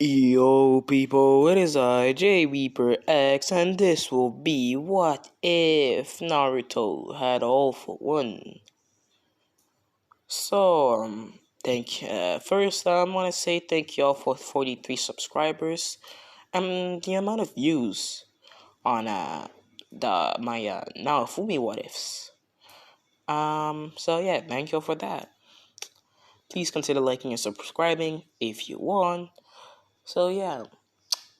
Yo people, it is I, J Reaper X, and this will be What If Naruto Had All for One. So, first I want to say thank y'all for 43 subscribers and the amount of views on my now Fumi What Ifs. So yeah, thank y'all for that. Please consider liking and subscribing if you want. So yeah,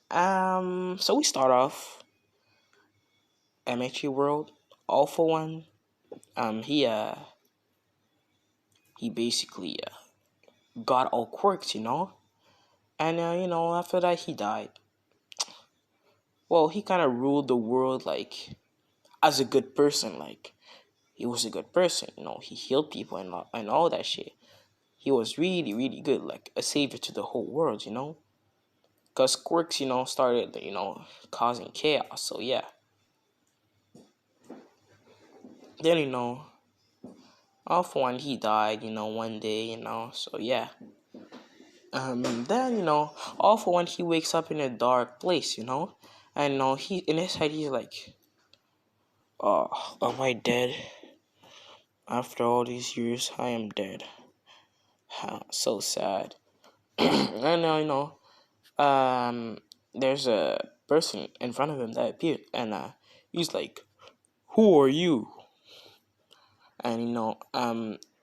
so we start off MHA World, All for One. He basically got all quirks, and after that he died. Well, he kind of ruled the world like as a good person, like he was a good person, he healed people and all that shit. He was really really good, like a savior to the whole world, because quirks, started causing chaos. So yeah, then All for One he died, one day, so yeah. Then All for One he wakes up in a dark place, and he in his head he's like, "Oh, am I dead? After all these years, I am dead. So sad." And there's a person in front of him that appeared, and he's like, "Who are you?" And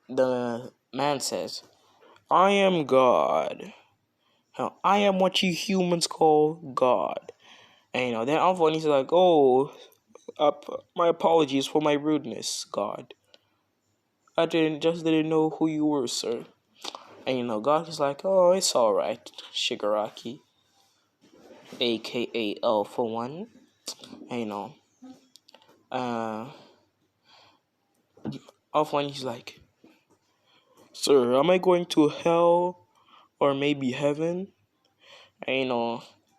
the man says, "I am God. I am what you humans call God." And then All for One he's like, "Oh, my apologies for my rudeness, God. I didn't know who you were, sir." And God is like, "Oh, it's all right, Shigaraki, aka All for One." And uh, All for One he's like, "Sir, am I going to hell or maybe heaven?" And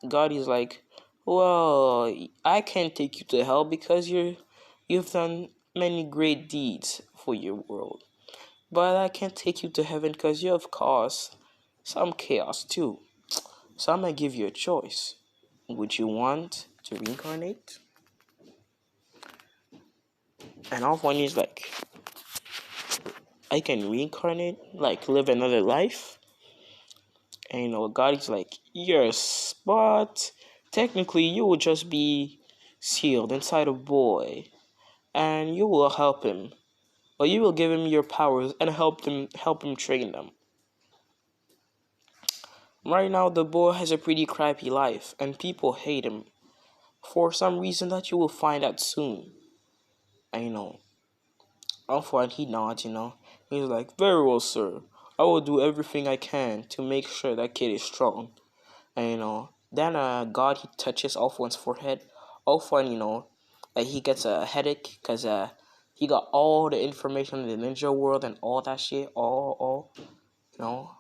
God is like, "Well, I can't take you to hell because you've done many great deeds for your world. But I can't take you to heaven because you have caused some chaos too. So I'm gonna give you a choice. Would you want to reincarnate?" And All for One is like, "I can reincarnate, like live another life?" And God is like, "Yes, but technically you will just be sealed inside a boy, and you will help him, or you will give him your powers and help him train them. Right now the boy has a pretty crappy life, and people hate him for some reason that you will find out soon." And All for One he nods, He's like, "Very well, sir. I will do everything I can to make sure that kid is strong." And then God he touches All for One's forehead. All for One, he gets a headache because he got all the information in the ninja world and all that shit, all you know.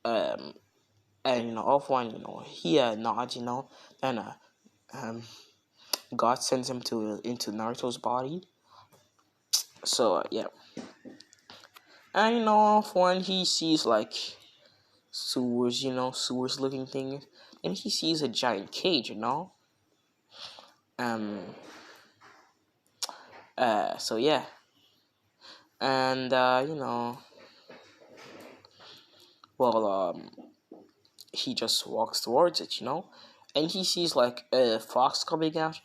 And All for One, he nods, then God sends him into Naruto's body. So yeah, and All for One he sees like sewers looking thing, and he sees a giant cage, So yeah, and well, he just walks towards it, and he sees like a fox coming out,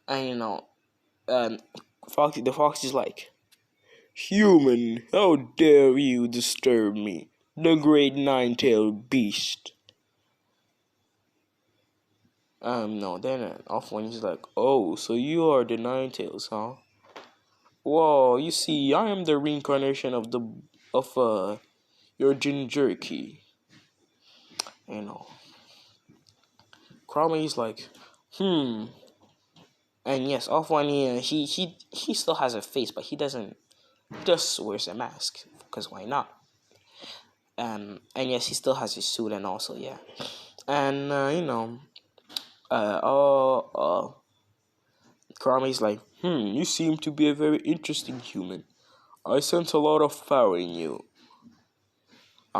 and the fox is like, "Human, how dare you disturb me, the great nine-tailed beast." No, then off one he's like, "Oh, so you are the Nine-Tails, huh? Whoa, you see, I am the reincarnation of your Jinjuriki." You know, Crowley is like, "Hmm." And yes, off one he still has a face, but he doesn't. He just wears a mask because why not? And yes, he still has his suit and also yeah, and Crowley's like, You seem to be a very interesting human. I sense a lot of fire in you.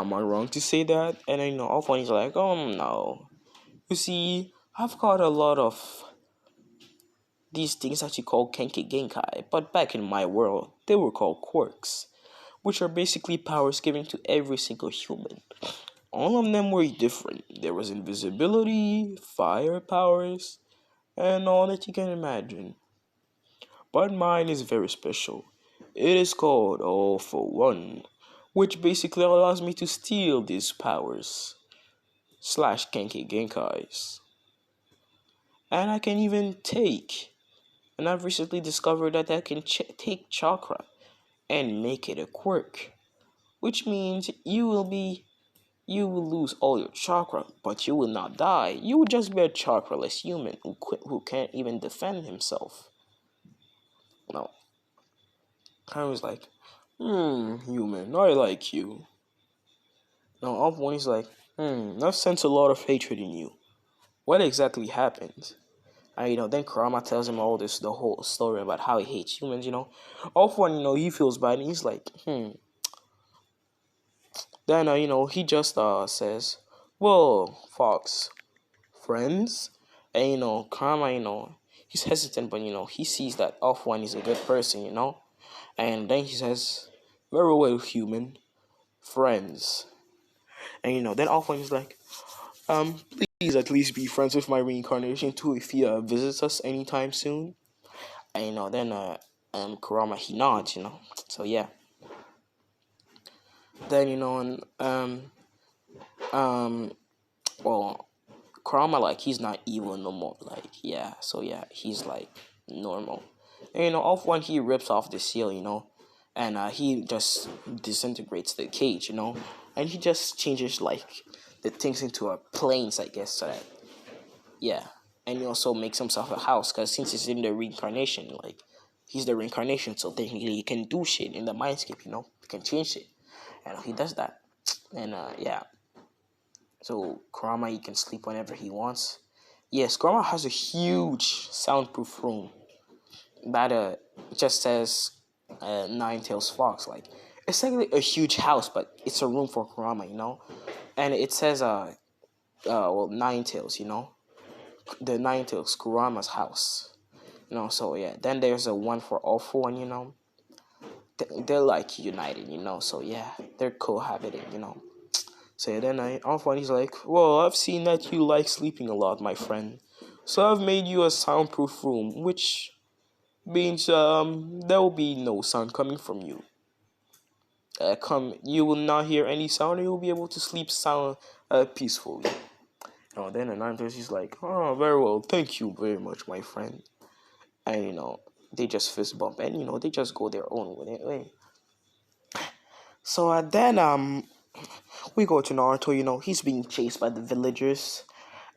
Am I wrong to say that? And then, all of one is like, oh no. You see, I've got a lot of these things that you call Kenki Genkai, but back in my world, they were called quirks, which are basically powers given to every single human. All of them were different. There was invisibility, fire powers, and all that you can imagine. But mine is very special. It is called All for One, which basically allows me to steal these powers slash Genki Genkais. And I can even take. And I've recently discovered that I can take chakra and make it a quirk, which means you will lose all your chakra, but you will not die. You will just be a chakraless human who can't even defend himself. No, I was like, human, I like you. Now, up one is like, I've sensed a lot of hatred in you. What exactly happened? And then Kurama tells him all this, the whole story about how he hates humans. Off one, he feels bad, and he's like, Then, he just says, "Well, Fox, friends," and Kurama, he's hesitant, but he sees that off one is a good person, and then he says, "Very well, human, friends," and then off one is like, please at least be friends with my reincarnation too if he visits us anytime soon. And then Kurama he nods, so yeah. Then and well, Kurama like he's not evil no more, like yeah, so yeah, he's like normal. And off one he rips off the seal, and he just disintegrates the cage, and he just changes like the things into a planes, I guess, so that yeah, and he also makes himself a house because since he's in the reincarnation, like he's the reincarnation, so technically he can do shit in the Mindscape, he can change it, and he does that, and yeah. So Kurama, he can sleep whenever he wants. Yes, Kurama has a huge soundproof room that just says Nine Tails Fox. Like it's technically a huge house, but it's a room for Kurama, and it says Nine Tails, the Nine Tails Kurama's house, So yeah, then there's a one for all four, and they're like united, So yeah, they're cohabiting, So yeah, then he's like, well, I've seen that you like sleeping a lot, my friend. So I've made you a soundproof room, which means there will be no sound coming from you. You will not hear any sound, and you'll be able to sleep sound peacefully. Then Anantos is like, oh, very well, thank you very much, my friend. And they just fist bump, and they just go their own way. So then we go to Naruto. He's being chased by the villagers,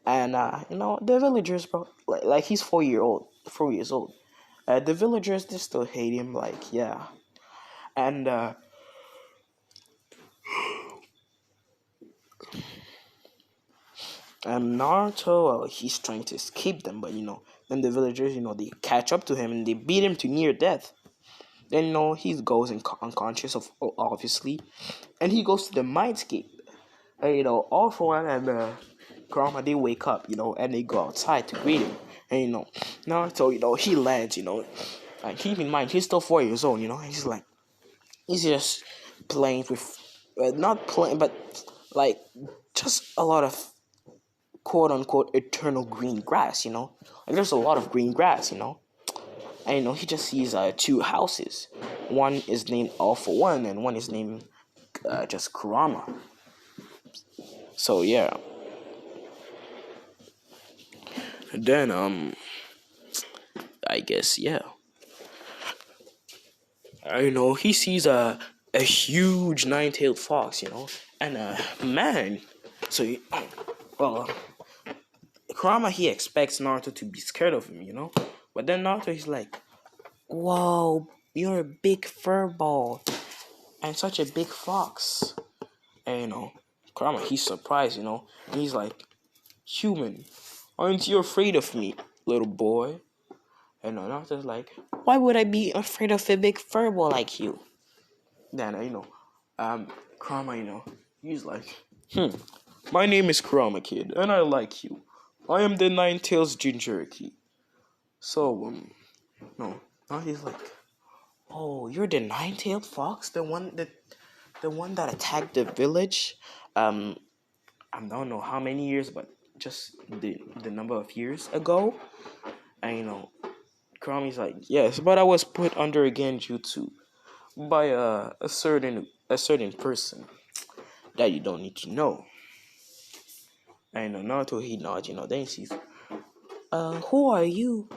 and the villagers, bro, like he's 4 years old. The villagers, they still hate him, like yeah, and Naruto, he's trying to escape them, but then the villagers, they catch up to him and they beat him to near death. Then he goes unconscious, obviously, and he goes to the Mindscape. And all for one and Kurama, they wake up, and they go outside to greet him. And Naruto, he lands, and keep in mind he's still 4 years old, he's just playing with, not playing, but like just a lot of quote unquote eternal green grass, like there's a lot of green grass, and he just sees two houses. One is named All for One, and one is named just Kurama. So yeah. Then I guess yeah. He sees a huge nine-tailed fox, and man. So well, Kurama he expects Naruto to be scared of him, but then Naruto he's like, "Whoa, you're a big furball and such a big fox," and Kurama he's surprised, and he's like, "Human, aren't you afraid of me, little boy?" And Naruto's like, "Why would I be afraid of a big furball like you?" Then Kurama, He's like, my name is Kurama Kid, and I like you. I am the Nine Tails Jinchuriki. So, no. Now he's like, oh, you're the Nine-Tailed Fox, the one that attacked the village. Um, I don't know how many years, but just the number of years ago. And Kurami's like, yes, but I was put under a genjutsu by a certain person that you don't need to know. And Naruto he nods, then he sees, who are you?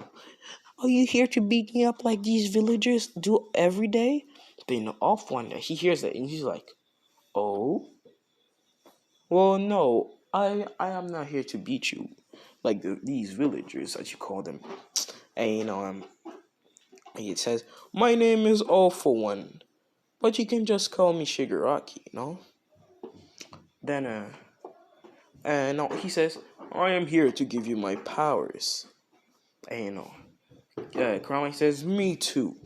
Are you here to beat me up like these villagers do every day? Then off one day he hears that and he's like, oh, well no, I am not here to beat you like these villagers that you call them. And it says, my name is All for One, but you can just call me Shigaraki. Then no, he says, I am here to give you my powers. And Kurama says, me too.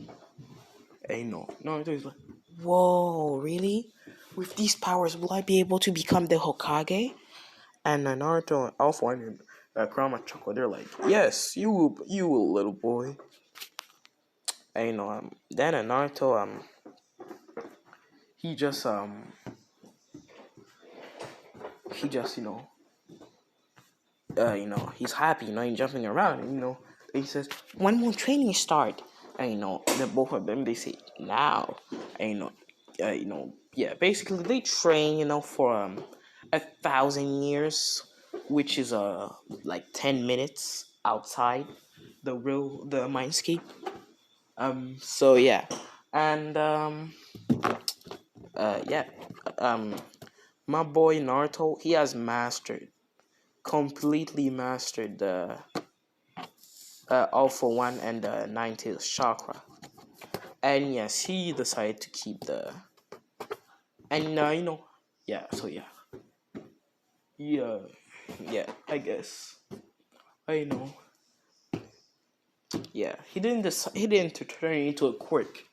And Naruto is like, whoa, really? With these powers, will I be able to become the Hokage? And Naruto and Alpha and Kurama chuckle. They're like, yes, you will, little boy. And then Naruto he just he's happy, he's jumping around, and he says, when will training start? And the both of them they say now, and yeah, basically they train, for 1,000 years, which is like 10 minutes outside the Mindscape. So yeah, and yeah, um, my boy Naruto, he has completely mastered the All for One and the Nine Tails chakra. And yes, he decided to keep and yeah. So yeah, yeah. I guess I know. Yeah, he didn't turn it into a quirk,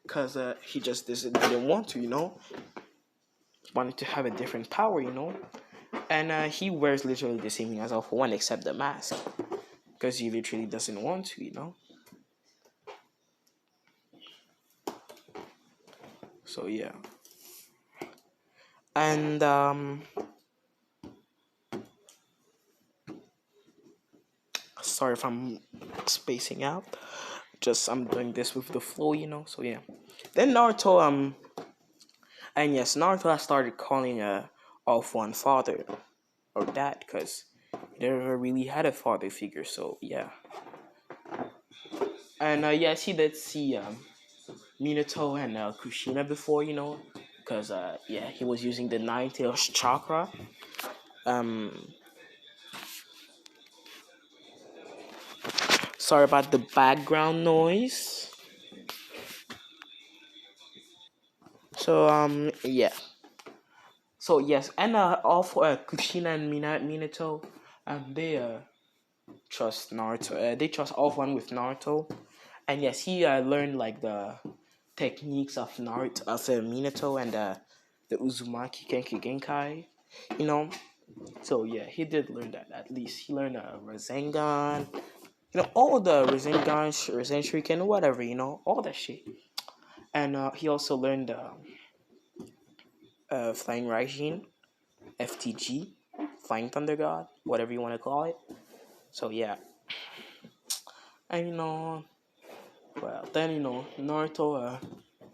cause he just didn't want to. Wanted to have a different power. And he wears literally the same thing as All for One, except the mask, because he literally doesn't want to. So yeah, and sorry if I'm spacing out. Just I'm doing this with the flow. So yeah. Then Naruto and yes, Naruto has started calling All for One father or dad, because he never really had a father figure. So yeah. And yes, he did see Minato and Kushina before, because yeah, he was using the Nine Tails chakra. Sorry about the background noise. So yeah. So yes, and all for Kushina and Minato, they trust Naruto. They trust All For One with Naruto, and yes, he learned like the techniques of Minato, and the Uzumaki Genki Genkai. So yeah, he did learn that. At least he learned Rasengan. All the Rasengan, Rasen Shuriken, whatever. All that shit. And he also learned Flying Raijin, FTG, Flying Thunder God, whatever you want to call it. So yeah, and well then Naruto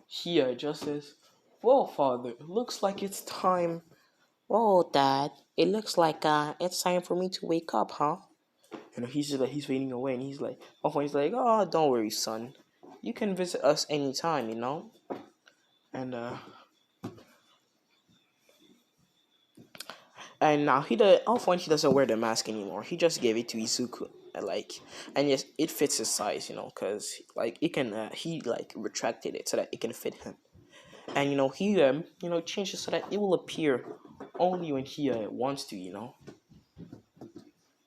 he just says, "Well, father, looks like it's time." "Oh, dad, it looks like it's time for me to wake up, huh?" He's just like he's fading away, and he's like, "Oh, don't worry, son, you can visit us anytime." And now he doesn't wear the mask anymore. He just gave it to Izuku, and yes, it fits his size, because like it can he like retracted it so that it can fit him, and he changes so that it will appear only when he wants to.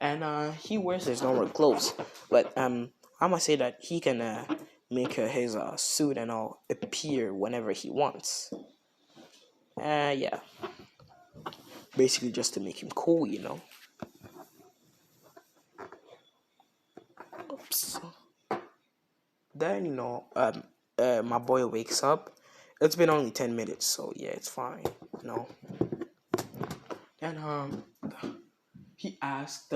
And he wears his normal clothes, but I must say that he can make his suit and all appear whenever he wants. Yeah. basically just to make him cool, you know. Oops. Then my boy wakes up. It's been only 10 minutes, so yeah, it's fine. You know. And he asked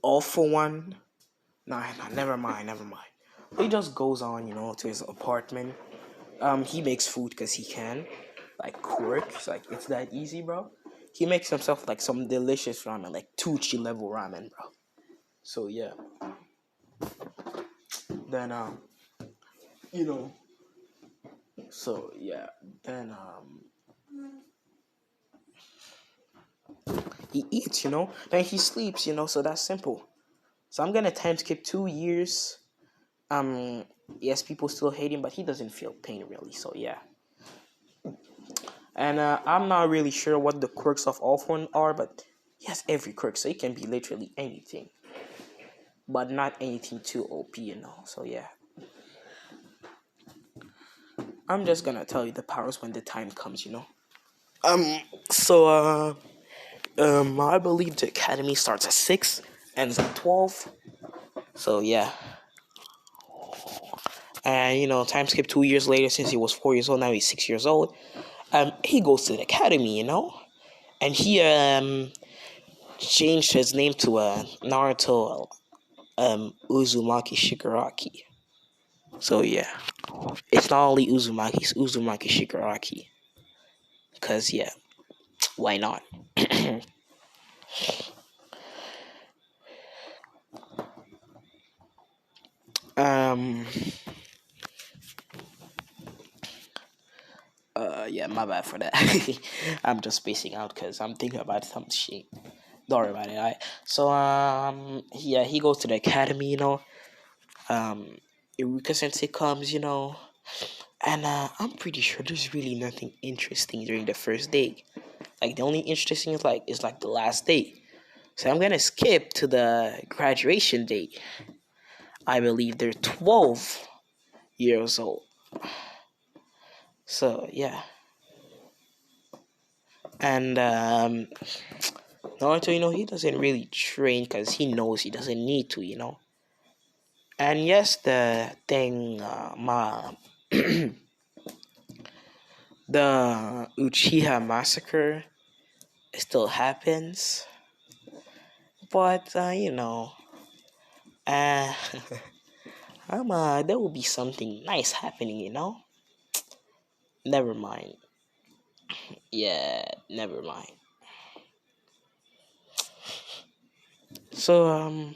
all for one. Nah, never mind, never mind. He just goes on, to his apartment. He makes food because he can, like quirks, like it's that easy, bro. He makes himself like some delicious ramen, like Tucci level ramen, bro. So yeah. Then you know, so yeah. Then he eats, Then he sleeps, So that's simple. So I'm gonna time skip 2 years. Yes, people still hate him, but he doesn't feel pain really. So yeah. And I'm not really sure what the quirks of all four are, but he has every quirk, so it can be literally anything, but not anything too OP. So yeah, I'm just gonna tell you the powers when the time comes. Um. So I believe the academy starts at 6, ends at 12. So yeah, and time skip 2 years later, since he was 4 years old, now he's 6 years old. He goes to the academy, and he changed his name to Naruto Uzumaki Shigaraki. So yeah, it's not only Uzumaki, it's Uzumaki Shigaraki. Cause yeah, why not? um. Yeah, my bad for that. I'm just spacing out because I'm thinking about some shit. Don't worry about it. Alright. So yeah, he goes to the academy. Eureka Sensei comes. And I'm pretty sure there's really nothing interesting during the first day. Like the only interesting is like the last day. So I'm gonna skip to the graduation date. I believe they're 12 years old. So yeah. And Naruto, he doesn't really train because he knows he doesn't need to. And yes, the thing, the Uchiha massacre still happens, but uh, there will be something nice happening. Never mind. Yeah, never mind. So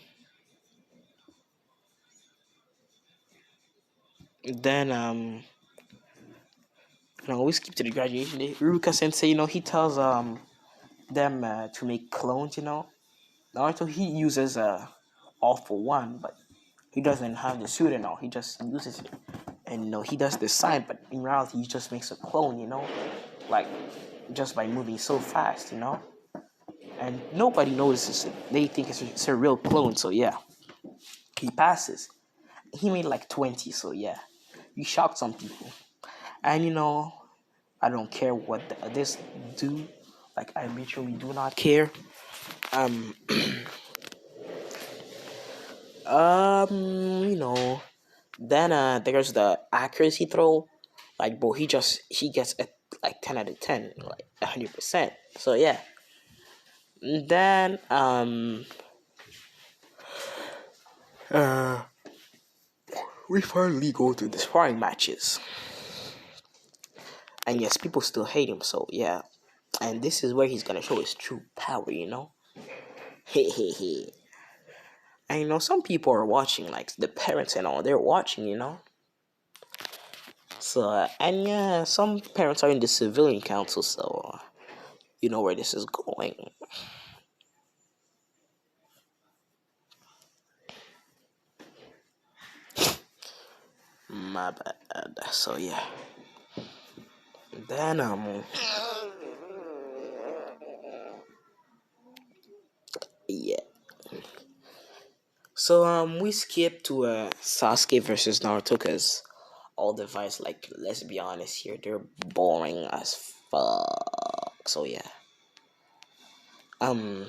then we skip to the graduation day. Ruka Sensei, he tells them to make clones. Naruto, he uses all for one, but he doesn't have the suit and all. He just uses it, and he does the sign, but in reality, he just makes a clone. Like just by moving so fast. And nobody notices it. They think it's a real clone. So yeah, he passes. He made like 20. So yeah, he shocked some people. And I don't care what this do. Like I literally do not care. Um, you know. Then there's the accuracy throw. Like bro, he gets a like 10 out of 10, like 100%. So yeah. Then uh we finally go to the sparring matches. And yes, people still hate him, so yeah. And this is where he's gonna show his true power. Hehehe. And some people are watching, like the parents and all, they're watching. So, and yeah, some parents are in the civilian council, so you know where this is going. My bad. So, yeah. Then, yeah. So, we skip to Sasuke versus Naruto because all the fights, like, let's be honest here, they're boring as fuck. So, yeah. Um,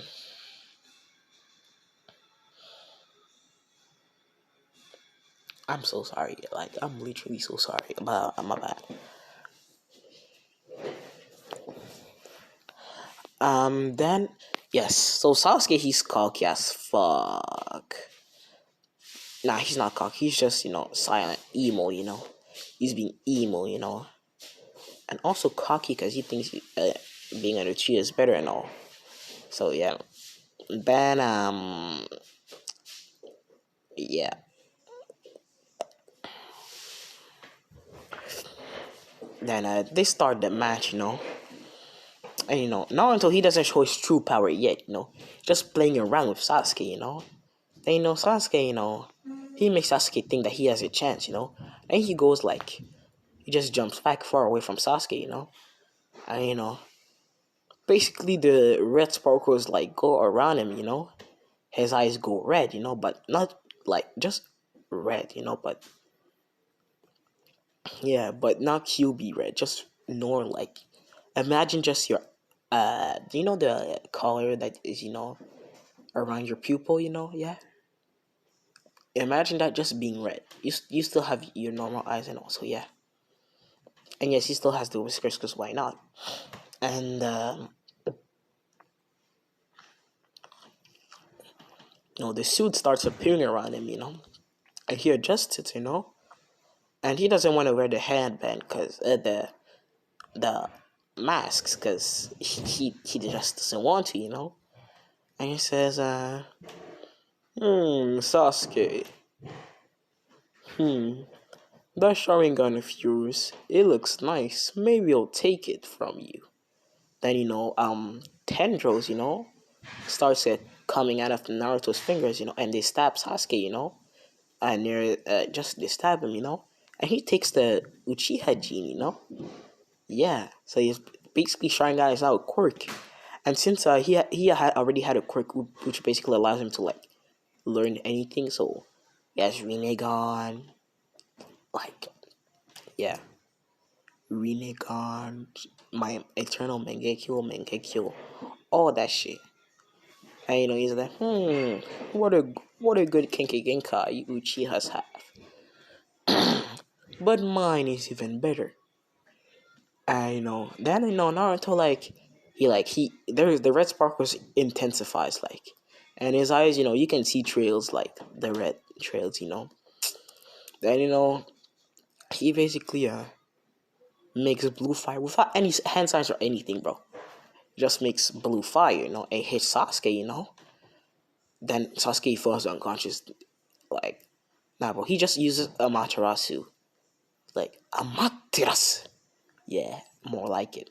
I'm so sorry. Like, I'm literally so sorry about my bad. Then yes. So Sasuke, he's cocky as fuck. Nah, he's not cocky. He's just silent emo. He's being emo. And also cocky because he thinks being an Uchiha is better and all. So yeah. Then yeah. Then they start the match. And not until he doesn't show his true power yet. Just playing around with Sasuke. Then Sasuke. He makes Sasuke think that he has a chance. And he goes like, he just jumps back far away from Sasuke. And basically the red sparkles like go around him. His eyes go red. But not like just red. But yeah, but not QB red. Just nor like, imagine just your do you know the color that is around your pupil? Yeah. Imagine that just being red. You still have your normal eyes and also yeah. And yes, he still has the whiskers because why not? And the suit starts appearing around him. And he adjusts it. And he doesn't want to wear the headband because the masks because he just doesn't want to. And he says, Sasuke, that Sharingan of yours, it looks nice. Maybe I'll take it from you. Then tendrils, starts coming out of Naruto's fingers, and they stab Sasuke, and they stab him, and he takes the Uchiha gene, yeah. So he's basically Sharingan is now a quirk, and since he had already had a quirk which basically allows him to like learn anything, so he has Rinnegan, like yeah, Rinnegan, my eternal Mengekyo, all that shit. And he's like, what a good Kenki Genkai you Uchihas have. But mine is even better. And then Naruto he there's the red sparkles intensifies and his eyes, you can see trails like the red trails, Then he basically makes blue fire without any hand signs or anything, bro. Just makes blue fire, and hits Sasuke, Then Sasuke falls unconscious. Like, nah, bro. He just uses Amaterasu. Like, Amaterasu. Yeah, more like it.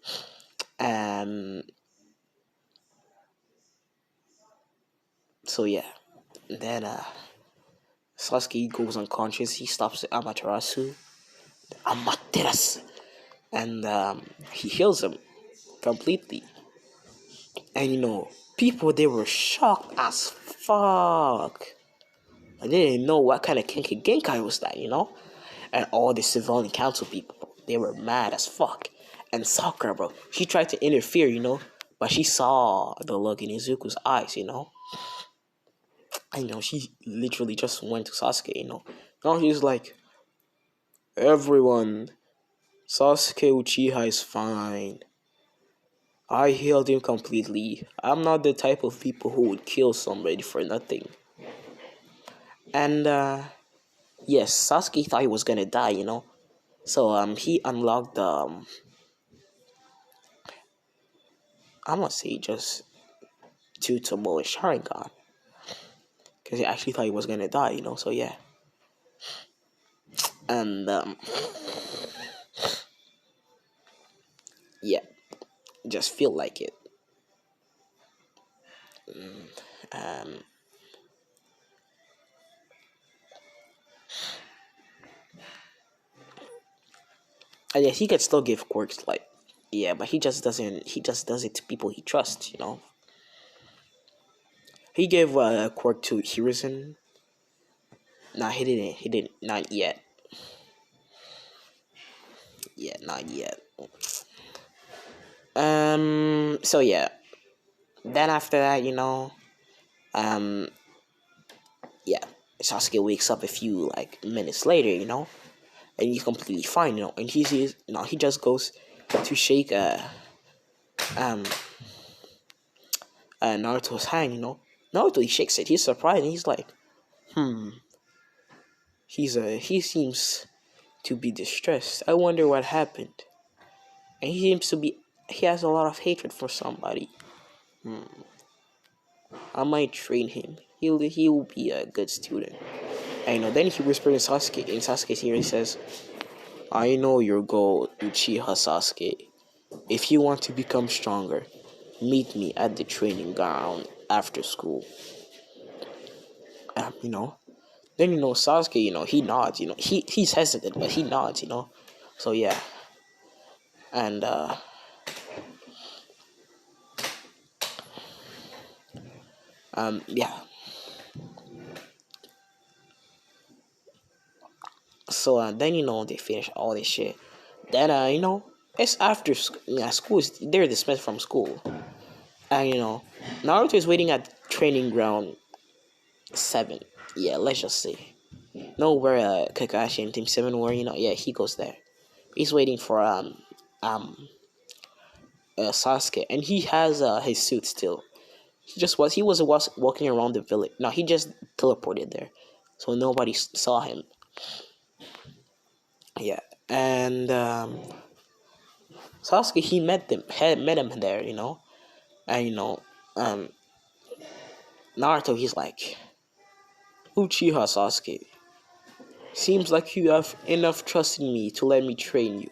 So yeah. Then Sasuke goes unconscious. He stops the Amaterasu. Amaterasu. And he heals him completely. And people, they were shocked as fuck. I didn't know what kind of Kenki Genkai was that, And all the civilian council people, they were mad as fuck. And Sakura, bro, she tried to interfere, but she saw the look in Izuku's eyes, And, she literally just went to Sasuke, Now he's like, everyone, Sasuke Uchiha is fine. I healed him completely. I'm not the type of people who would kill somebody for nothing. And, yes, Sasuke thought he was gonna die, So, he unlocked, I'm gonna say just two Tomoe Sharingan. Because he actually thought he was gonna die, so yeah. And, yeah, just feel like it. Um, and yes, he could still give quirks, like, yeah, but he just does it to people he trusts, He gave a quirk to Hiruzen. Nah, he didn't, not yet. Yeah, not yet. So yeah. Then after that, um, yeah, Sasuke wakes up a few like minutes later, and he's completely fine, and he sees, he just goes to shake um Naruto's hand, Naruto, he shakes it, he's surprised, and he's like, hmm, he seems to be distressed. I wonder what happened. And he has a lot of hatred for somebody. I might train him. He'll be a good student. And then he whispers in Sasuke's ear, he says, I know your goal, Uchiha Sasuke. If you want to become stronger, meet me at the training ground after school. Um, you know. Then Sasuke, he nods, he's hesitant, but he nods, So yeah. And yeah. So then they finish all this shit. Then it's after school is they're dismissed from school. And Naruto is waiting at training ground 7. Yeah, let's just say. No, where Kakashi and Team 7 were, yeah, he goes there. He's waiting for um Sasuke, and he has his suit still. He was walking around the village. No, he just teleported there, so nobody saw him. Yeah, and Sasuke, he met him there, and um Naruto, he's like, Uchiha Sasuke, seems like you have enough trust in me to let me train you.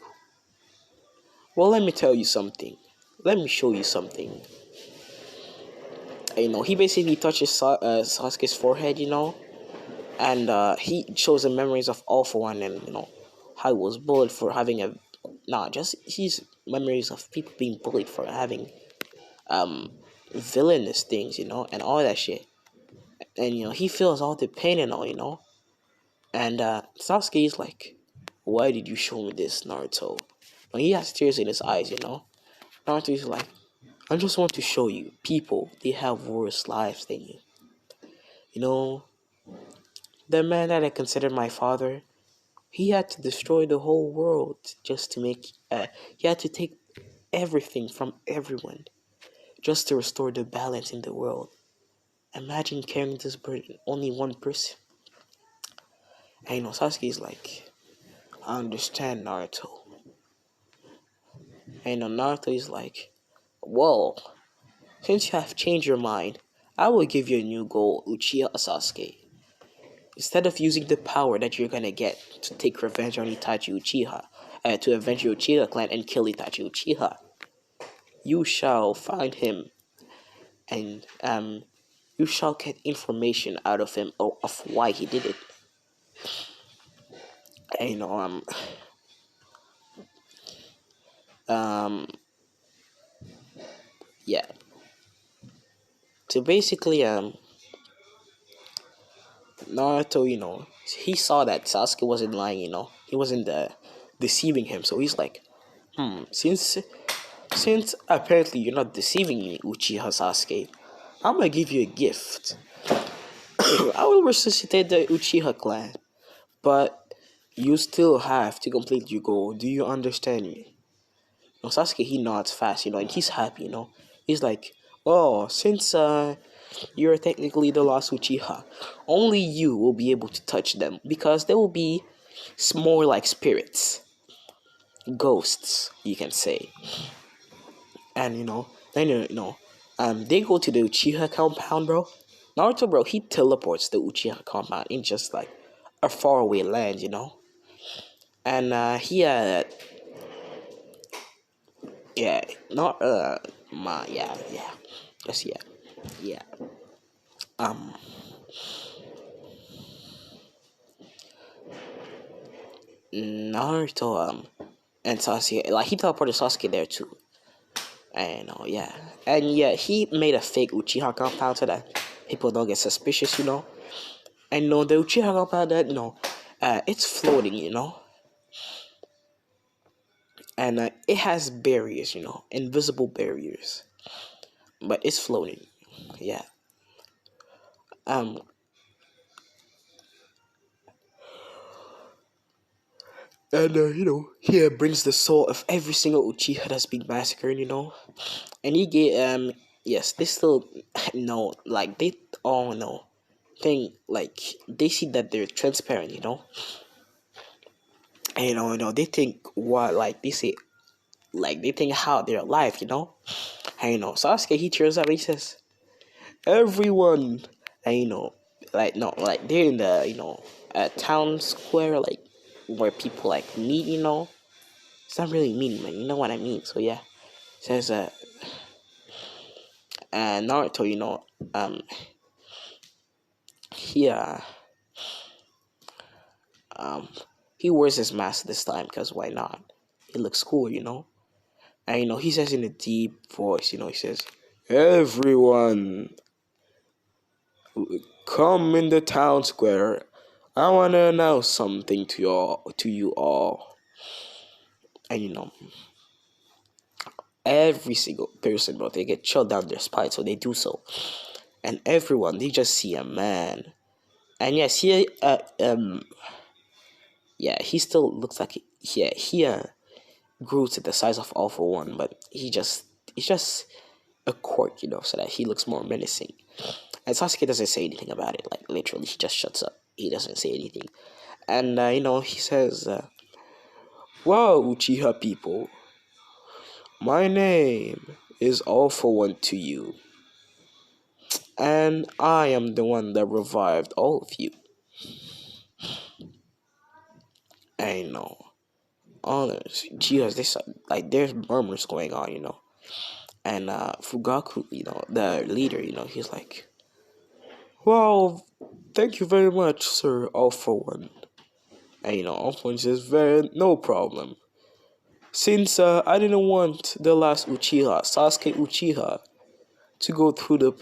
Well, let me tell you something. Let me show you something. He basically touches Sasuke's forehead, and he shows him memories of All For One, and how he was bullied for having just his memories of people being bullied for having villainous things, and all that shit. And he feels all the pain and all, And Sasuke is like, why did you show me this, Naruto? When he has tears in his eyes, Naruto is like, I just want to show you, people, they have worse lives than you. The man that I considered my father, he had to destroy the whole world just to make, he had to take everything from everyone just to restore the balance in the world. Imagine carrying this burden, only one person. And Sasuke is like, I understand, Naruto. And Naruto is like, well, since you have changed your mind, I will give you a new goal, Uchiha Sasuke. Instead of using the power that you're gonna get to take revenge on Itachi Uchiha, to avenge your Uchiha clan and kill Itachi Uchiha, you shall find him, and you shall get information out of him of why he did it. And um, yeah. So basically, Naruto, he saw that Sasuke wasn't lying, he wasn't deceiving him. So he's like, since apparently you're not deceiving me, Uchiha Sasuke, I'm gonna give you a gift. I will resuscitate the Uchiha clan, but you still have to complete your goal. Do you understand me? Sasuke, he nods fast, and he's happy, He's like, oh, since you're technically the last Uchiha, only you will be able to touch them, because they will be more like spirits. Ghosts, you can say. And then they go to the Uchiha compound, bro. Naruto, bro, he teleports the Uchiha compound in just like a faraway land, And he yeah, not yeah, just yeah. Um, Naruto and Sasuke, like, he teleported Sasuke there too. And yeah, and yeah, he made a fake Uchiha compound so that people don't get suspicious, And the Uchiha compound, that it's floating, And it has barriers, invisible barriers. but it's floating. Yeah. Um. And he brings the soul of every single Uchiha that's been massacred. And he gave yes, they still no, like they all know think like they see that they're transparent. And they think what, like they say, like they think how they're alive. And Sasuke, he cheers up and he says, everyone. And like no, like they're in the a town square, like where people like meet. It's not really meeting, man, you know what I mean. So yeah, says Naruto, he um he wears his mask this time because why not? He looks cool. And he says in a deep voice, he says, everyone, come in the town square. I wanna announce something to you all. And every single person, bro, they get chilled down their spine, so they do so. And everyone, they just see a man. And yes, he still looks like he grew to the size of All For One, but it's just a quirk, so that he looks more menacing. And Sasuke doesn't say anything about it, like literally, he just shuts up. He doesn't say anything. And he says, "Wow, Uchiha people, my name is All For One to you, and I am the one that revived all of you." And honors, Uchihas, like there's murmurs going on. And Fugaku, the leader, he's like, "Well, thank you very much, sir, All For One." And All For One says, no problem. Since I didn't want the last Uchiha, Sasuke Uchiha, to go through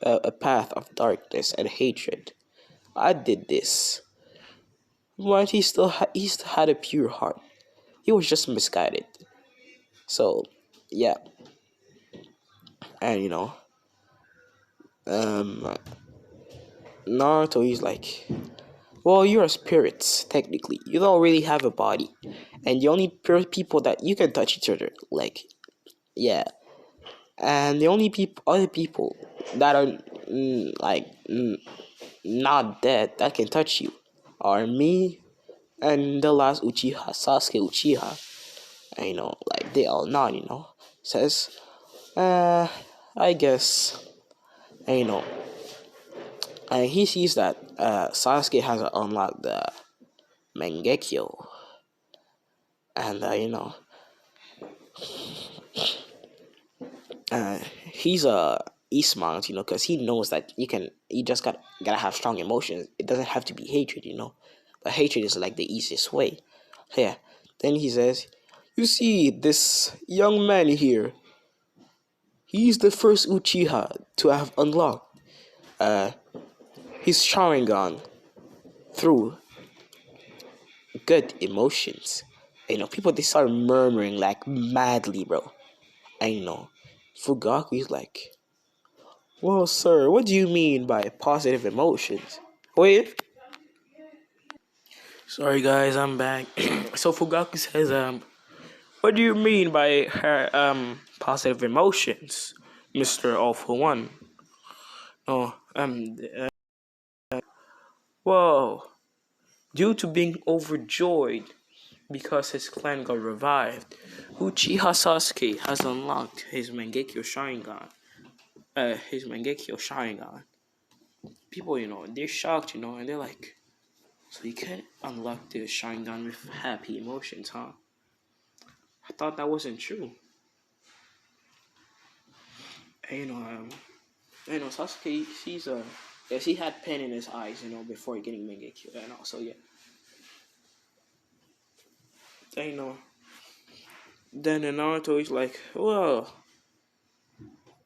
a path of darkness and hatred, I did this. But he still had a pure heart. He was just misguided. So, yeah. And um, Naruto, he's like, well, you're a spirit, technically. You don't really have a body. And the only people that you can touch each other, like, yeah. And the only other people that are, not dead that can touch you are me and the last Uchiha, Sasuke Uchiha. And, like, they all nod, says, I guess, and, and he sees that Sasuke has unlocked the Mangekyo. And he's a smart, because he knows that you just gotta have strong emotions. It doesn't have to be hatred, but hatred is like the easiest way. Yeah. Then he says, you see this young man here, he's the first Uchiha to have unlocked his Sharingan through good emotions. People, they start murmuring like madly, bro. And Fugaku is like, well, sir, what do you mean by positive emotions? Wait. Sorry, guys, I'm back. So Fugaku says, what do you mean by her positive emotions, Mister All For One? Oh, well, due to being overjoyed because his clan got revived, Uchiha Sasuke has unlocked his Mangekyo Sharingan. His Mangekyo Sharingan. People, they're shocked, and they're like, so you can't unlock the Sharingan with happy emotions, huh? I thought that wasn't true. And, Sasuke, yes, he had pain in his eyes, before getting Mangekyo, and also, yeah. And, then Naruto is like, well,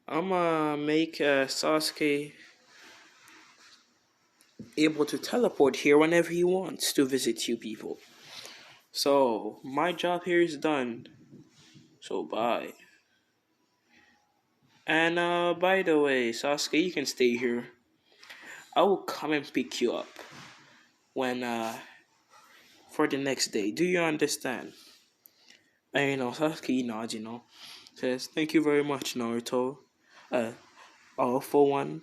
I'ma make Sasuke able to teleport here whenever he wants to visit you people. So, my job here is done. So, bye. And by the way, Sasuke, you can stay here. I will come and pick you up when for the next day. Do you understand? And Sasuke nods, says, "Thank you very much, Naruto." Uh, all for one.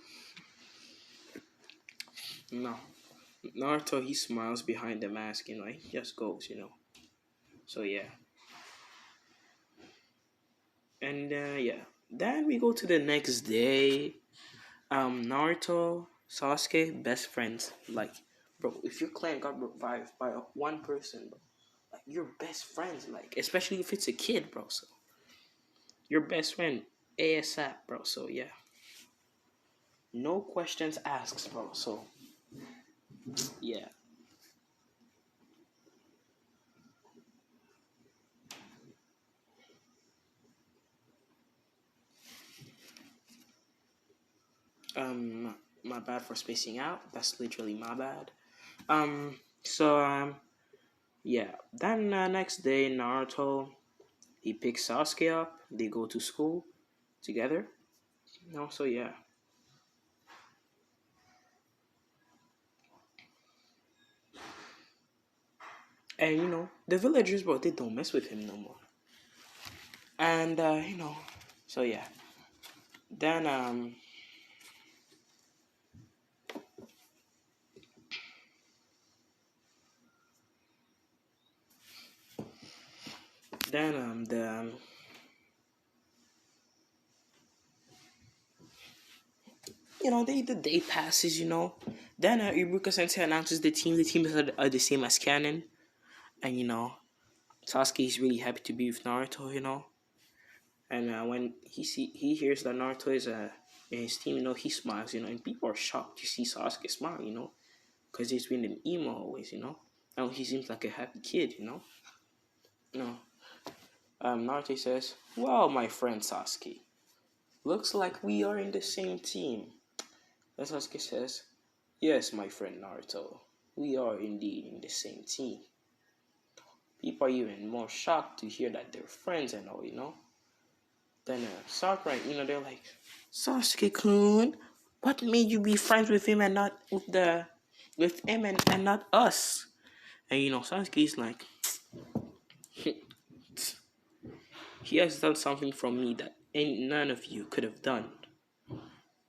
No, Naruto he smiles behind the mask, he just goes. So yeah, and yeah. Then we go to the next day. Naruto, Sasuke, best friends. Like, bro, if your clan got revived by one person, bro, like you're best friends. Like, especially if it's a kid, bro. So your best friend ASAP, bro. So yeah, no questions asked, bro. So yeah. Um, my bad for spacing out. That's literally my bad. So yeah. Then next day, Naruto he picks Sasuke up. They go to school together. So yeah. And the villagers, bro, they don't mess with him no more. And so yeah. Then the the day passes. Then Ibuka Sensei announces the team. The teams are the same as canon, and Sasuke is really happy to be with Naruto. And when he hears that Naruto is in his team, he smiles. And people are shocked to see Sasuke smile. Because he's been an emo always. Now he seems like a happy kid. No. Naruto says, "Well, my friend Sasuke, looks like we are in the same team." And Sasuke says, "Yes, my friend Naruto, we are indeed in the same team." People are even more shocked to hear that they're friends and all. Then Sakura, they're like, "Sasuke-kun, what made you be friends with him and not with him and not us?" And Sasuke's like, "He has done something from me that none of you could have done.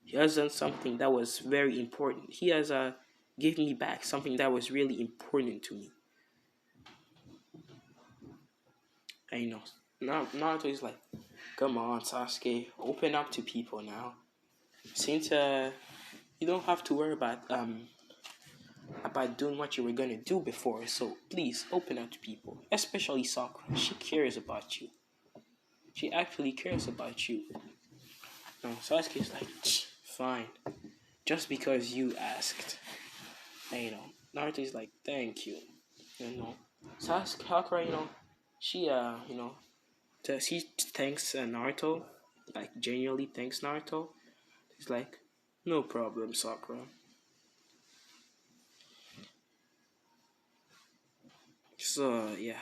He has done something that was very important. He has given me back something that was really important to me." And now Naruto is like, "Come on, Sasuke, open up to people now. Since you don't have to worry about doing what you were gonna do before. So please open up to people, especially Sakura. She cares about you. She actually cares about you." No, Sasuke's like, "Fine, just because you asked." And Naruto's like, "Thank you." You know, Sakura, she she thanks Naruto, like genuinely thanks Naruto. He's like, "No problem, Sakura." So yeah,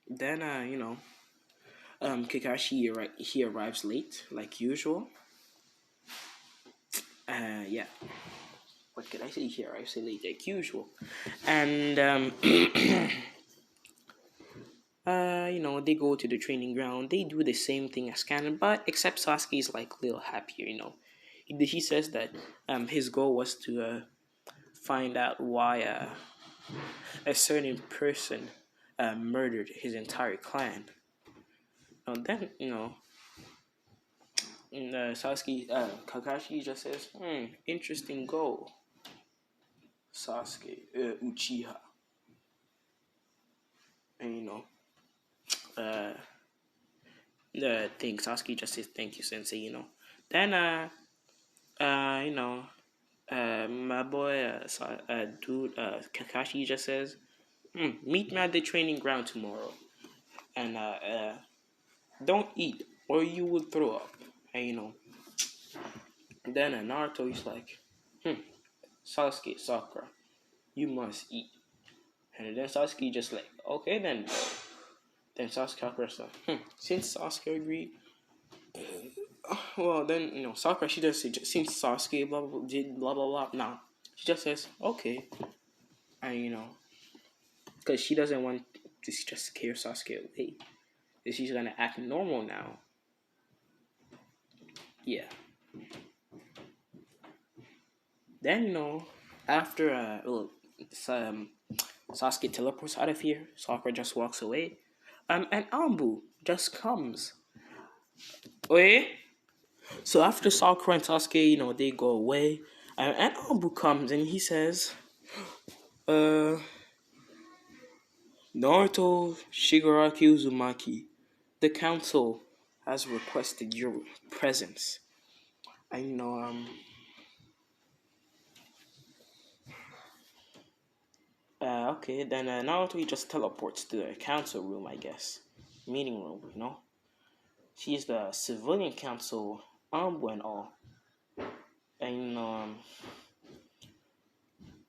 then Kakashi he arrives late like usual. Yeah, what could I say? He arrives late like usual, and they go to the training ground. They do the same thing as Canon, but except Sasuke is like a little happier. He says that his goal was to find out why a certain person murdered his entire clan. Then Sasuke Kakashi just says, interesting goal, Sasuke Uchiha, and uh the thing Sasuke just says thank you, Sensei. Then my boy dude Kakashi just says, meet me at the training ground tomorrow, and don't eat or you will throw up. And then Naruto is like, Sasuke, Sakura, you must eat. And then Sasuke just like, okay then. Then Sasuke Sakura said, since Sasuke agreed, Well, then Sakura, she just since Sasuke blah blah blah did blah blah blah. Now she just says okay, and because she doesn't want to just scare Sasuke away. She's gonna act normal now. Yeah. Then after Sasuke teleports out of here, Sakura just walks away. And Ambu just comes. Wait. So after Sakura and Sasuke, they go away, and Ambu comes and he says, uh, Naruto Shigaraki Uzumaki, the council has requested your presence. And okay, then Naruto he just teleports to the council room, I guess, meeting room. She's the civilian council, and all, and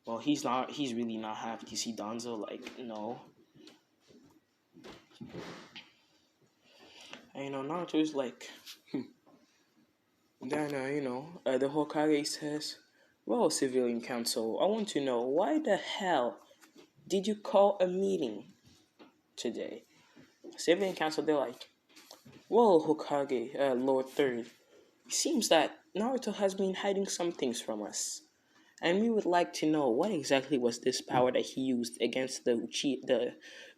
well, he's really not happy to see Danzo, like, no. And Naruto is like, then the Hokage says, well, civilian council, I want to know why the hell did you call a meeting today? Civilian council, they're like, well, Hokage, Lord Third, it seems that Naruto has been hiding some things from us. And we would like to know what exactly was this power that he used against the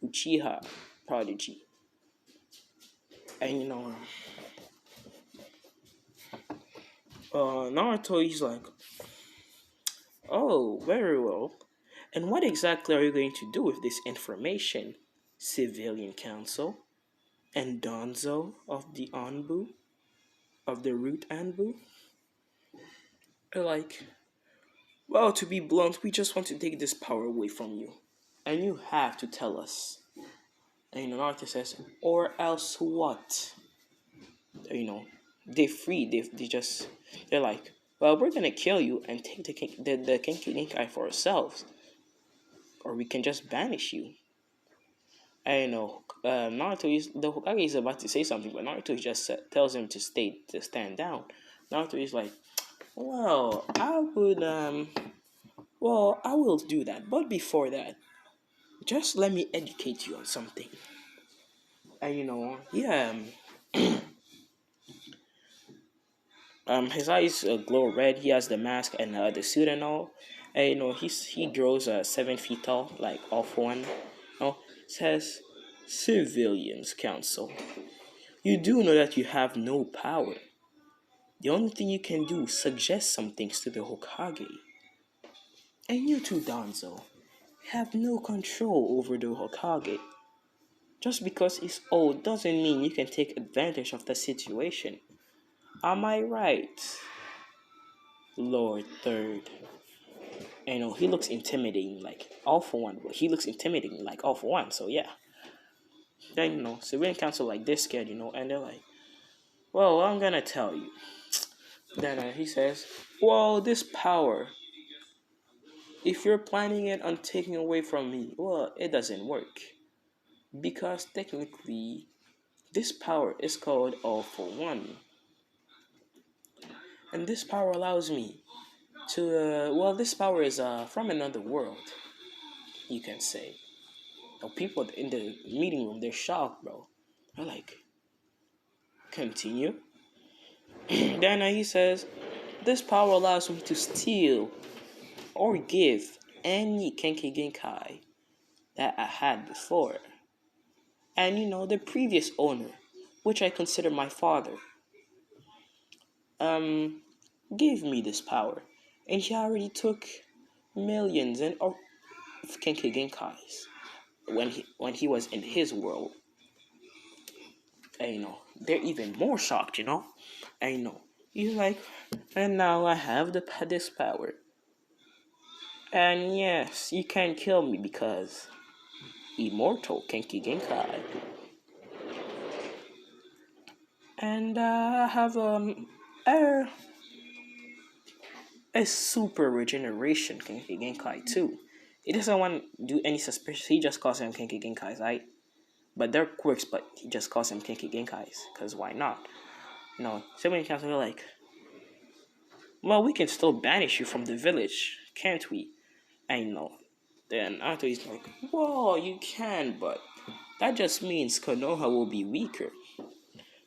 Uchiha prodigy. And Naruto, he's like, oh, very well. And what exactly are you going to do with this information, civilian council? And Donzo of the Anbu, of the root Anbu? They're like, well, to be blunt, we just want to take this power away from you. And you have to tell us. And Naruto says, or else what? They're free. They're like, well, we're gonna kill you and take the Genki Genkai for ourselves, or we can just banish you. I know. Naruto is the Hokage is about to say something, but Naruto just tells him to stand down. Naruto is like, well, I will do that, but before that, just let me educate you on something. And yeah. His eyes glow red. He has the mask and the suit and all. And he grows 7 feet tall, like all for one. Says, civilians council. You do know that you have no power. The only thing you can do is suggest some things to the Hokage. And you too, Danzo, have no control over the Hokage. Just because he's old doesn't mean you can take advantage of the situation. Am I right, Lord Third? And he looks intimidating, like all for one. But he looks intimidating, like all for one. So yeah. Then civilian council like they're scared, and they're like, well, I'm gonna tell you. Then he says, well, this power, if you're planning it on taking away from me, well, it doesn't work. Because technically, this power is called All for One. And this power allows me to, this power is from another world, you can say. People in the meeting room, they're shocked, bro. They're like, continue. Then he says, this power allows me to steal or give any Kenki Genkai that I had before. And the previous owner, which I consider my father, gave me this power. And he already took millions of Kenki Genkais when he was in his world. And they're even more shocked, And he's like, and now I have this power. And yes, you can't kill me because immortal Kenki Genkai. And I have a super regeneration Kenki Genkai too. He doesn't want to do any suspicious. He just calls them Kenki Genkais, right? But they're quirks, but he just calls them Kenki Genkais, because why not? Sibling council are like, well, we can still banish you from the village, can't we? And then Naruto is like, well, you can, but that just means Konoha will be weaker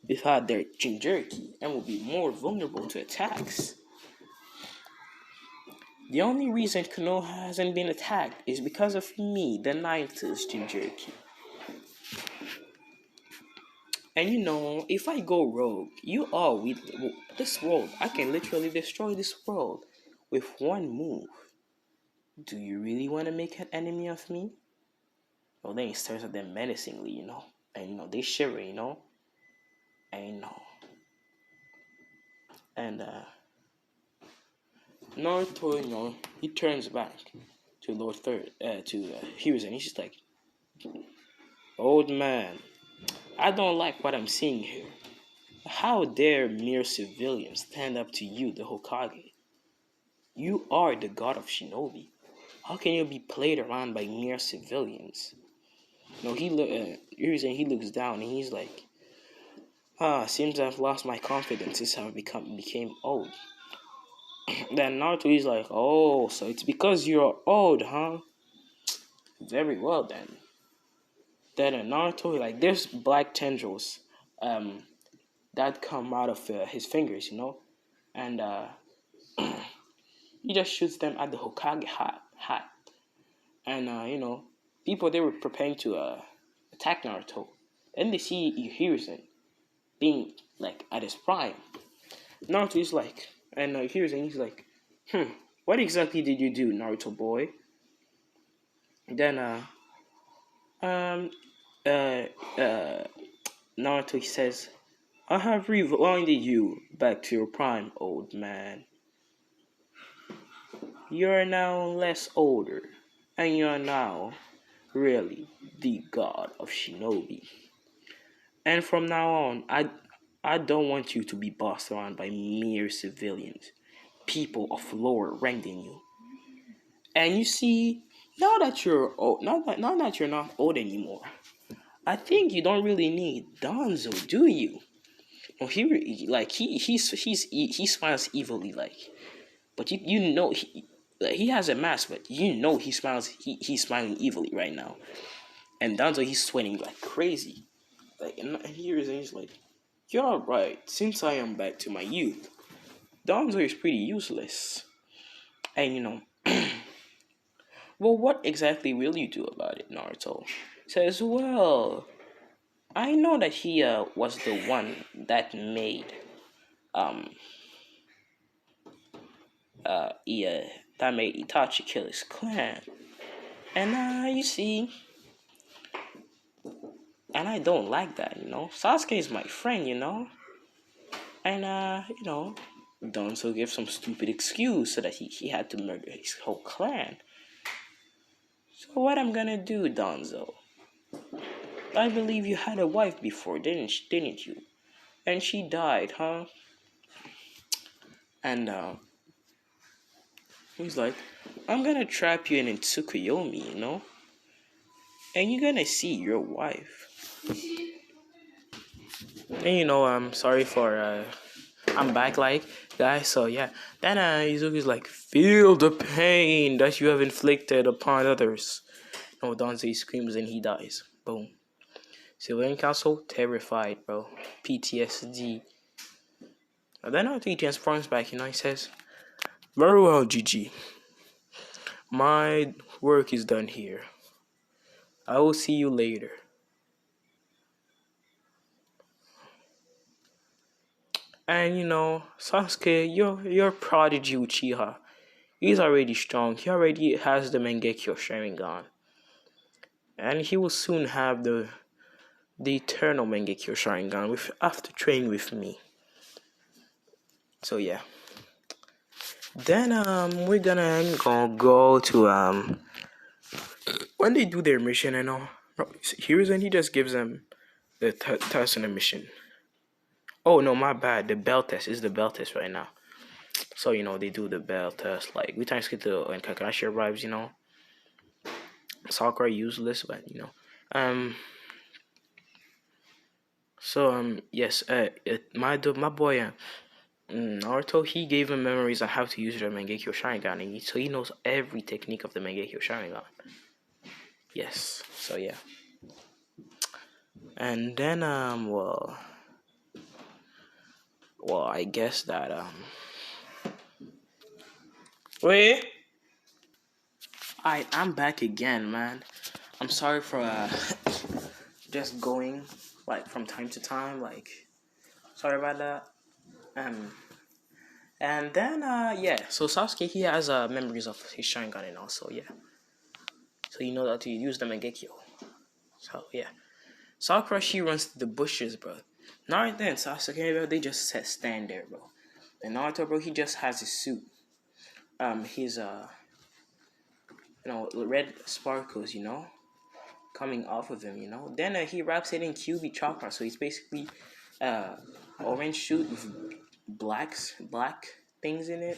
without their Jinchuriki and will be more vulnerable to attacks. The only reason Konoha hasn't been attacked is because of me, the Ninth's Jinchuriki. And if I go rogue, this world, I can literally destroy this world with one move. Do you really want to make an enemy of me? Well, then he stares at them menacingly, and they shiver, and and Naruto, he turns back to Lord Third, to Hiruzen, and he's just like, old man, I don't like what I'm seeing here. How dare mere civilians stand up to you, the Hokage? You are the god of shinobi. How can you be played around by mere civilians? He looks down and he's like, seems I've lost my confidence since I became old. Then Naruto is like, oh, so it's because you're old, huh? Very well then. Then Naruto, like, there's black tendrils, that come out of his fingers, and he just shoots them at the Hokage hat. And people, they were preparing to attack Naruto, and they see Hiruzen being like at his prime. Naruto is like, and Hiruzen, he's like, what exactly did you do, Naruto boy? Then Naruto says, I have rewinded you back to your prime, old man. You're now less older, and you're now really the god of shinobi. And from now on, I don't want you to be bossed around by mere civilians, people of lower rank than you. And you see, now that you're old, now that you're not old anymore, I think you don't really need Danzo, do you? Well, he smiles evilly, like, but he has a mask, but he smiles, he's smiling evilly right now. And Danzo, he's sweating like crazy, like, and he's like, you're right. Since I am back to my youth, Danzo is pretty useless. And well, what exactly will you do about it? Naruto says, well, I know that he was the one that made Itachi kill his clan, and you see, and I don't like that. Sasuke is my friend, and Danzo gave some stupid excuse so that he had to murder his whole clan. So what I'm gonna do, Danzo? I believe you had a wife before, didn't you? And she died, huh? And he's like, I'm gonna trap you in Tsukuyomi, and you're gonna see your wife. And I'm sorry for I'm back, like, guys. So yeah, then Izuku's like, feel the pain that you have inflicted upon others. Danzo screams and he dies. Boom. Civilian Council terrified, bro. PTSD. And then after he transforms back, he says, very well, GG. My work is done here. I will see you later. And Sasuke, your prodigy Uchiha, he's already strong. He already has the Mangekyo Sharingan. And he will soon have the eternal Mangekyo Sharingan after training with me. So yeah. Then we're gonna go to when they do their mission and all. Here's when he just gives them the task on the mission. Oh no, my bad. The bell test is the bell test right now. So they do the bell test. Like we times get to when Kakashi arrives. Sakura useless, but So yes, my boy Naruto, he gave him memories on how to use the Mangekyo Sharingan, and so he knows every technique of the Mangekyo Sharingan. Yes, so yeah, and then I guess that wait, I'm back again, man. I'm sorry for just going like from time to time, like sorry about that. Um, and then yeah, so Sasuke, he has memories of his Sharingan and also yeah, so you know that to use the Mangekyo. So yeah. Sakura, she runs to the bushes, bro. Naruto and Sasuke, bro, they just stand there, bro. And Naruto, bro, he just has his suit. His red sparkles, coming off of him. Then he wraps it in QB chakra, so he's basically uh orange suit with black things in it.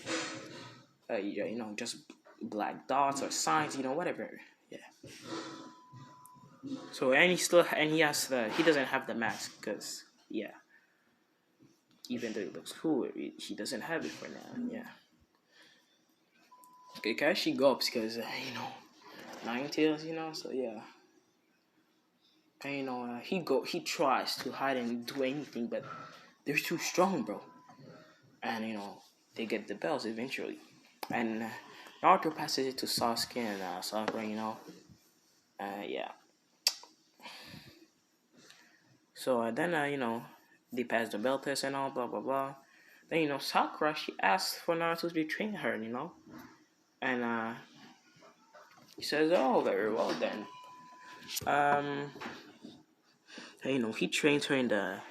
Just black dots or signs, whatever. Yeah. So and he has he doesn't have the mask because yeah, even though it looks cool, he doesn't have it for now. Yeah. Okay, Kakashi gulps because nine tails. So yeah, and he tries to hide and do anything, but they're too strong, bro. And they get the bells eventually, and Naruto passes it to Sasuke and Sakura. Yeah. So then they pass the bell test and all blah blah blah. Then Sakura, she asks for Naruto to train her. And he says, "Oh, very well then." Um, and, he trains her in the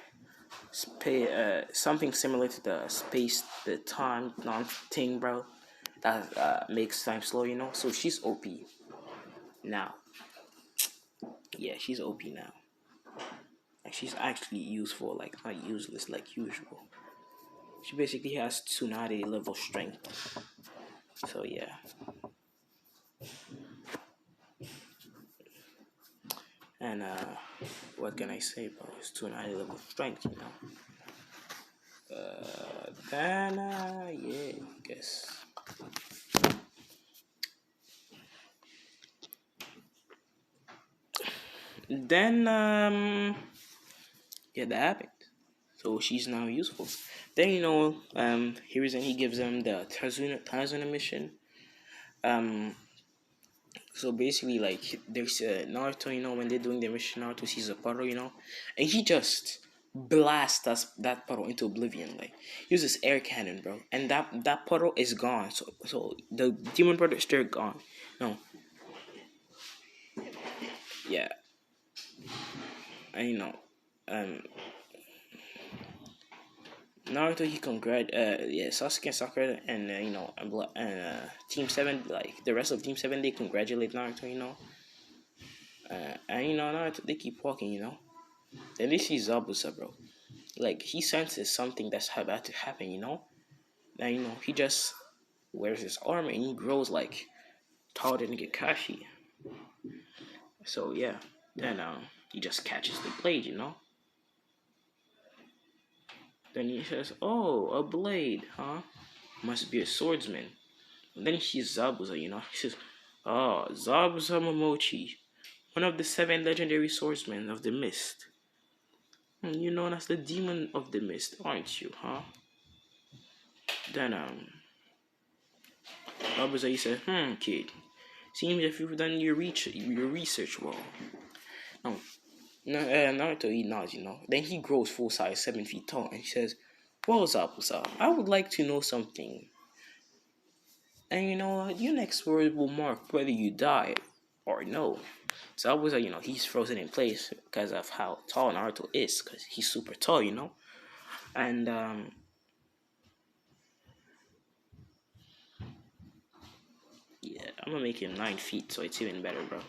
something similar to the space, the time non thing, bro. That makes time slow. So she's OP now. Yeah, she's OP now. Like she's actually useful, like not useless like usual. She basically has Tsunade level strength. So yeah. And what can I say about his Tsunade level strength? Then yeah, I guess. Then yeah, that happened. So she's now useful. Then he gives them the Tazuna mission. Um, so basically, like there's Naruto. When they're doing the mission, Naruto sees a puddle. And he just blasts that puddle into oblivion. Like uses air cannon, bro, and that puddle is gone. So the demon puddle is still gone. No, yeah, and um, Naruto he yeah, Sasuke and Sakura and Team Seven, like the rest of Team Seven, they congratulate Naruto. And Naruto, they keep walking. Then they see Zabuza, bro. Like he senses something that's about to happen. And he just wears his armor and he grows like taller than Kakashi. So yeah, then he just catches the blade. Then he says, "Oh, a blade, huh? Must be a swordsman." And then he sees Zabuza. He says, "Oh, Zabuza Momochi, one of the seven legendary swordsmen of the mist. You're known as the demon of the mist, aren't you, huh?" Then Zabuza he said, kid, seems if you've done your research well." No, no, Naruto he nods. Then he grows full size, 7 feet tall, and he says, "Well, Zabuza, I would like to know something. And your next word will mark whether you die or no." So I was like, he's frozen in place because of how tall Naruto is, because he's super tall. And yeah, I'm gonna make him 9 feet, so it's even better, bro.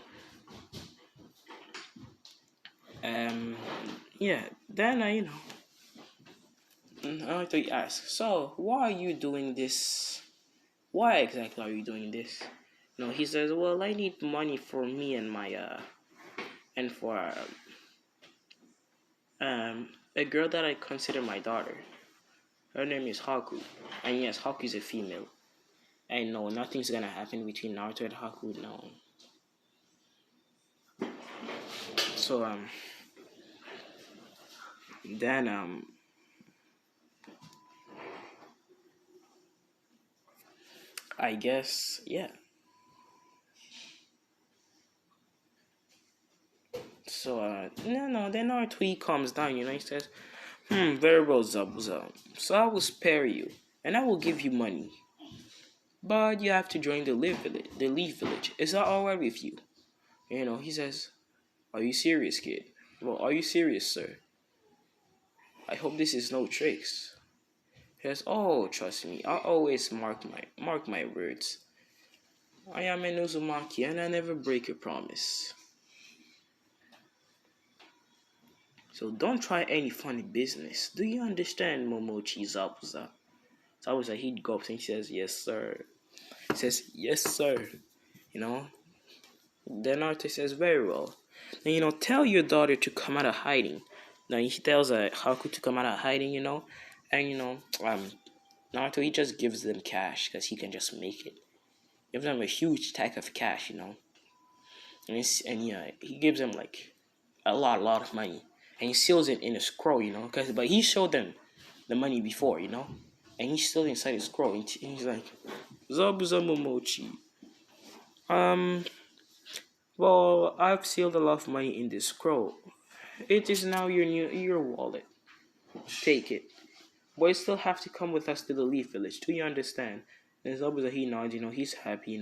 Yeah. Then Naruto asks, "So why are you doing this? Why exactly are you doing this?" He says, "Well, I need money for me and my and for a girl that I consider my daughter. Her name is Haku, and yes, Haku is a female. And no, nothing's gonna happen between Naruto and Haku. No. So then I guess yeah. So no, then Naruto he comes down. He says, very well, Zabuza. So I will spare you, and I will give you money. But you have to join the Leaf Village. The Leaf Village. Is that alright with you? He says, "Are you serious, kid? Well, are you serious, sir? I hope this is no tricks." He says, "Oh, trust me. I always mark my words. I am an Uzumaki, and I never break a promise. So don't try any funny business. Do you understand, Momochi Zabuza?" Zabuza he gulps and he says, "Yes, sir." He says, "Yes, sir." You know. Then Naruto says, "Very well. Then tell your daughter to come out of hiding." Now he tells Haku to come out of hiding. And Naruto he just gives them cash because he can just make it. Gives them a huge stack of cash. And yeah, he gives them like a lot of money, and he seals it in a scroll. But he showed them the money before. And he's still inside the scroll, and he's like, "Zabuza Momochi, um, well, I've sealed a lot of money in this scroll. It is now your wallet. Take it. But you still have to come with us to the Leaf Village. Do you understand?" And Zabuza he nods. He's happy.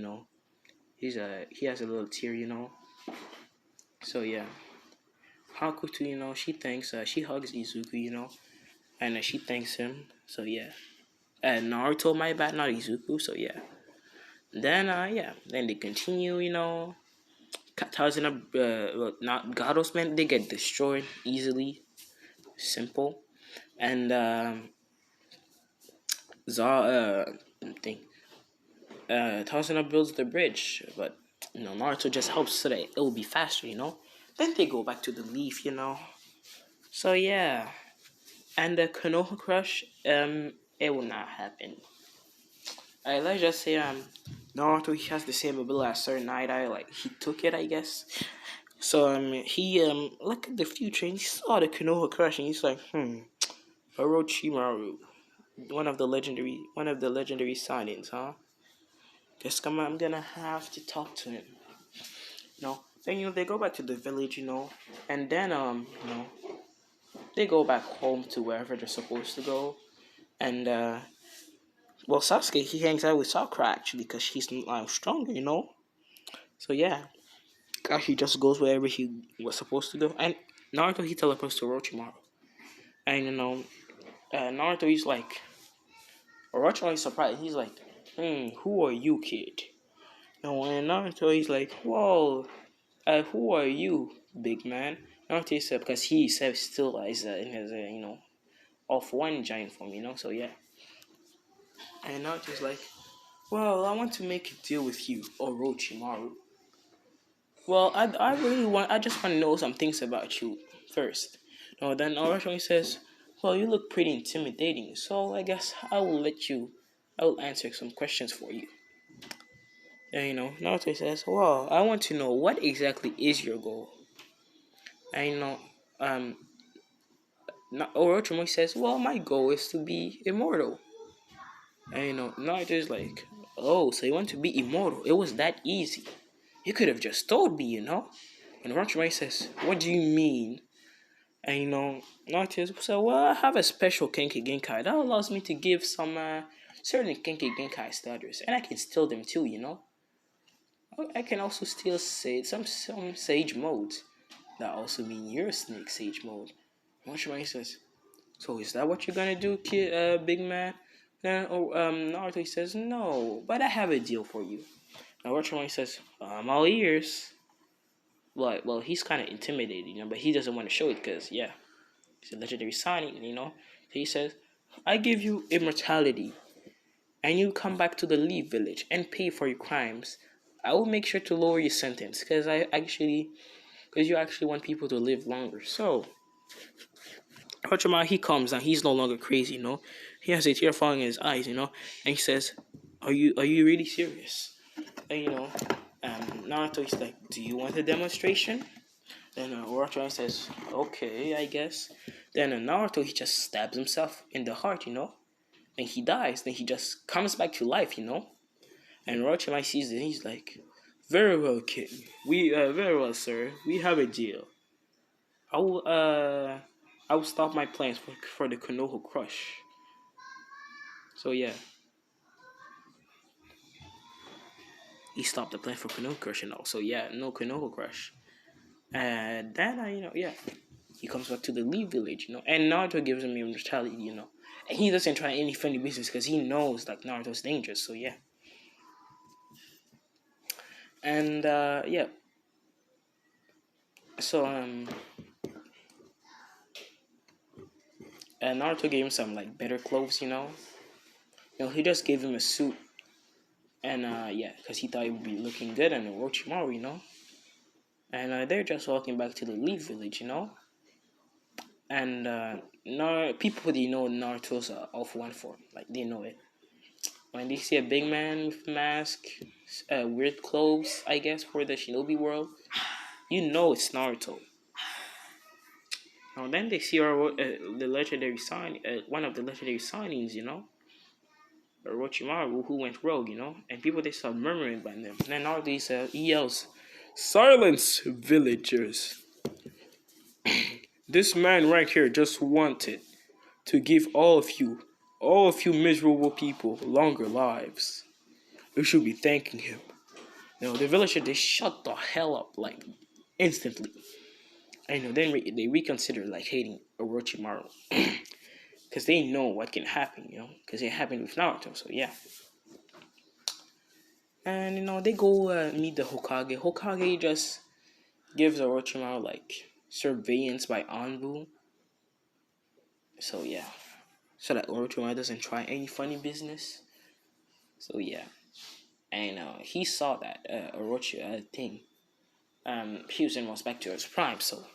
He has a little tear. So yeah, Hakuto, she thanks. She hugs Izuku. And she thanks him. So yeah, and Naruto, my bad, not Izuku. So yeah, then yeah, then they continue. Thousand of not Gatos man, they get destroyed easily, simple, and thing. Thousand builds the bridge, but Naruto just helps so that it will be faster. Then they go back to the leaf. So yeah, and the Konoha crush, it will not happen. Let's just say Naruto he has the same ability as Sir Night Eye, like he took it, I guess. So he look at the future and he saw the Konoha crush and he's like, Orochimaru, one of the legendary silence, huh? Guess I'm gonna have to talk to him. Then they go back to the village. And then they go back home to wherever they're supposed to go. And well, Sasuke he hangs out with Sakura actually because he's stronger. So yeah, Kashi just goes wherever he was supposed to go, and Naruto he teleports to Orochimaru, and Naruto he's like, Orochimaru is surprised. He's like, who are you, kid? And Naruto he's like, whoa, who are you, big man? Naruto said because he still is in his off one giant form. So yeah, and Naruto's like, well, I want to make a deal with you, Orochimaru. Well, I just want to know some things about you first. Then Orochimaru says, well, you look pretty intimidating, so I guess I will answer some questions for you. And Naruto says, well, I want to know what exactly is your goal. And um, Orochimaru says, well, my goal is to be immortal. And Naruto is like, oh, so you want to be immortal? It was that easy. You could have just told me. And Orochimaru says, what do you mean? And Naruto says, well, I have a special Genki Genkai that allows me to give some certain Genki Genkai status, and I can steal them too. I can also steal some Sage modes that also mean your Snake Sage mode. Orochimaru says, so is that what you're gonna do, kid, big man? Then Naruto says, no, but I have a deal for you. Now Orochimaru says, I'm all ears. Well, he's kind of intimidated, but he doesn't want to show it because, yeah, he's a legendary signing. So he says, I give you immortality, and you come back to the Leaf Village and pay for your crimes. I will make sure to lower your sentence because you actually want people to live longer. So Orochimaru, he comes and he's no longer crazy, He has a tear falling in his eyes, and he says, "Are you really serious?" And Naruto is like, "Do you want a demonstration?" Then Orochimaru says, "Okay, I guess." Then Naruto, he just stabs himself in the heart, and he dies. Then he just comes back to life, And Orochimaru sees it, and he's like, "Very well, king. Very well, sir. We have a deal. I will, uh, I will stop my plans for the Konoha Crush." So yeah, he stopped the plan for Konoha Crush and all. So yeah, no Konoha Crush. And then yeah, he comes back to the Lee village, and Naruto gives him immortality, and he doesn't try any funny business because he knows like Naruto's dangerous. So yeah, and yeah, so and Naruto gave him some like better clothes, he just gave him a suit, and yeah, because he thought he would be looking good on Orochimaru, and they're just walking back to the Lee village, and people they know Naruto's off one form, like they know it. When they see a big man with a mask, weird clothes, I guess, for the shinobi world, it's Naruto. Now then they see the legendary sign, one of the legendary signings, Orochimaru, who went rogue, and people they start murmuring by them. And then nowadays he yells, "Silence, villagers! This man right here just wanted to give all of you miserable people, longer lives. You should be thanking him." The villagers they shut the hell up like instantly. And then they reconsider like hating Orochimaru because they know what can happen, because it happened with Naruto. So yeah. And they go meet the Hokage. Hokage just gives Orochimaru like surveillance by Anbu. So yeah, so that Orochimaru doesn't try any funny business. So yeah, and he saw that Orochi thing. Hyusen was back to his prime, so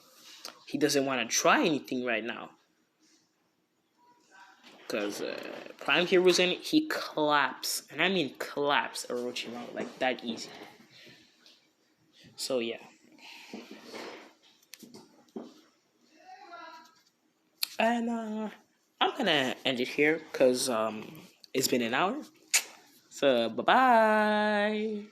he doesn't want to try anything right now. Because Prime Hiruzen, he collapse, and I mean collapse Orochimaru like that easy. So yeah. And I'm gonna end it here because it's been an hour. So bye bye.